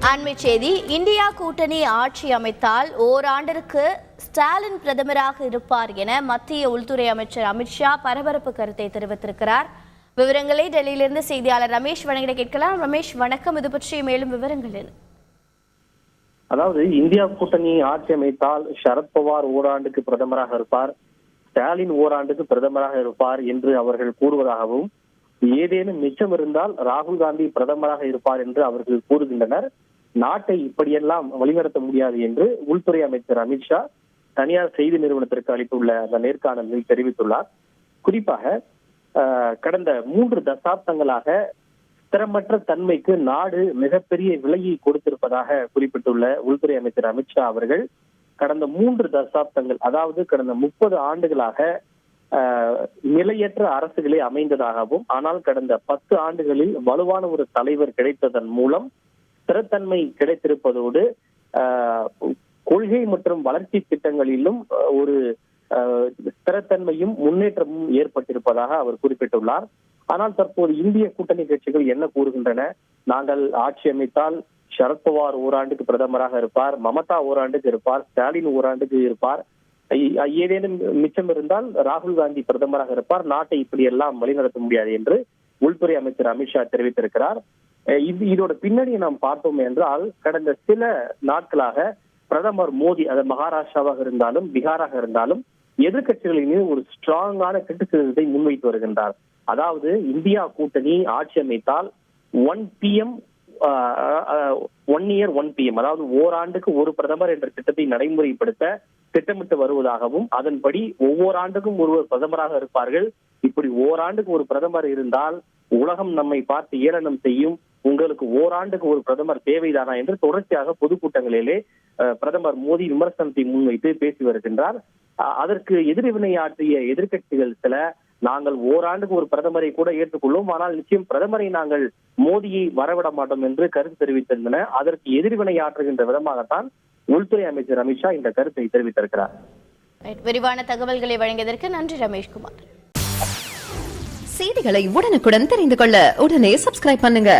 அண்மை செய்தி. இந்தியா கூட்டணி ஆட்சி அமைத்தால் ஓராண்டிற்கு ஸ்டாலின் பிரதமராக இருப்பார் என மத்திய உள்துறை அமைச்சர் அமித்ஷா பரபரப்பு கருத்தை தெரிவித்திருக்கிறார். விவரங்களை டெல்லியிலிருந்து செய்தியாளர் ரமேஷ் வழங்கிட கேட்கலாம். ரமேஷ் வணக்கம். இது பற்றிய மேலும் விவரங்கள் என்ன? அதாவது இந்தியா கூட்டணி ஆட்சி அமைத்தால் சரத்பவார் ஓராண்டுக்கு பிரதமராக இருப்பார், ஸ்டாலின் ஓராண்டுக்கு பிரதமராக இருப்பார் என்று அவர்கள் கூறுவதாகவும், ஏதேனும் மிச்சம் இருந்தால் ராகுல் காந்தி பிரதமராக இருப்பார் என்று அவர்கள் கூறுகின்றனர். நாட்டை இப்படியெல்லாம் வழிநடத்த முடியாது என்று உள்துறை அமைச்சர் அமித்ஷா தனியார் செய்தி நிறுவனத்திற்கு அளித்துள்ள அந்த நேர்காணலில் தெரிவித்துள்ளார். குறிப்பாக கடந்த 3 தசாப்தங்களாக ஸ்திரமற்ற தன்மைக்கு நாடு மிகப்பெரிய விலையை கொடுத்திருப்பதாக குறிப்பிட்டுள்ள உள்துறை அமைச்சர் அமித்ஷா அவர்கள் கடந்த 3 தசாப்தங்கள், அதாவது கடந்த 30 ஆண்டுகளாக நிலையற்ற அரசுகளே அமைந்ததாகவும், ஆனால் கடந்த 10 ஆண்டுகளில் வலுவான ஒரு தலைவர் கிடைத்ததன் மூலம் ஸ்திரத்தன்மை கிடைத்திருப்பதோடு கொள்கை மற்றும் வளர்ச்சி திட்டங்களிலும் ஒரு ஸ்திரத்தன்மையும் முன்னேற்றமும் ஏற்பட்டிருப்பதாக அவர் குறிப்பிட்டுள்ளார். ஆனால் தற்போது இந்திய கூட்டணி கட்சிகள் என்ன கூறுகின்றன? நாங்கள் ஆட்சி அமைத்தால் சரத்பவார் ஓராண்டுக்கு பிரதமராக இருப்பார், மமதா ஓராண்டுக்கு இருப்பார், ஸ்டாலின் ஓராண்டுக்கு இருப்பார், ஏதேனும் மிச்சம் இருந்தால் ராகுல் காந்தி பிரதமராக இருப்பார், நாட்டை இப்படி எல்லாம் வழிநடத்த முடியாது என்று உள்துறை அமைச்சர் அமித்ஷா தெரிவித்திருக்கிறார். இதோட பின்னணியை நாம் பார்த்தோம் என்றால், கடந்த சில நாட்களாக பிரதமர் மோடி, அது மகாராஷ்டிராவாக இருந்தாலும் பீகாராக இருந்தாலும், எதிர்கட்சிகளின் மீது ஒரு ஸ்ட்ராங்கான கிரிட்டிசிசத்தை முன்வைத்து வருகின்றார். அதாவது இந்தியா கூட்டணி ஆட்சி அமைத்தால் 1 year 1 PM, அதாவது ஓராண்டுக்கு ஒரு பிரதமர் என்ற திட்டத்தை நடைமுறைப்படுத்த திட்டமிட்டு வருவதாகவும், அதன்படி ஒவ்வொரு ஆண்டுக்கும் ஒருவர் பிரதமராக இருப்பார்கள். இப்படி ஓராண்டுக்கு ஒரு பிரதமர் இருந்தால் உலகம் நம்மை பார்த்து ஏளனம் செய்யும், உங்களுக்கு ஓராண்டுக்கு ஒரு பிரதமர் தேவைதானா என்று தொடர்ச்சியாக பொதுக்கூட்டங்களிலே பிரதமர் மோடி விமர்சனத்தை முன்வைத்து பேசி வருகின்றார். அதற்கு எதிர்வினையாற்றிய எதிர்கட்சிகள் சில, நாங்கள் ஓராண்டுக்கு ஒரு பிரதமரை கூட ஏற்றுக்கொள்ளும், ஆனால் நிச்சயம் பிரதமரை நாங்கள் மோடியை வரவிட மாட்டோம் என்று கருத்து தெரிவித்திருந்தன. அதற்கு எதிர்வினையாற்றுகின்ற விதமாகத்தான் உள்துறை அமைச்சர் அமித்ஷா இந்த கருத்தை தெரிவித்திருக்கிறார். விரிவான தகவல்களை வழங்கியதற்கு நன்றி ரமேஷ்குமார். செய்திகளை உடனுக்குடன் தெரிந்து கொள்ள உடனே சப்ஸ்கிரைப் பண்ணுங்க.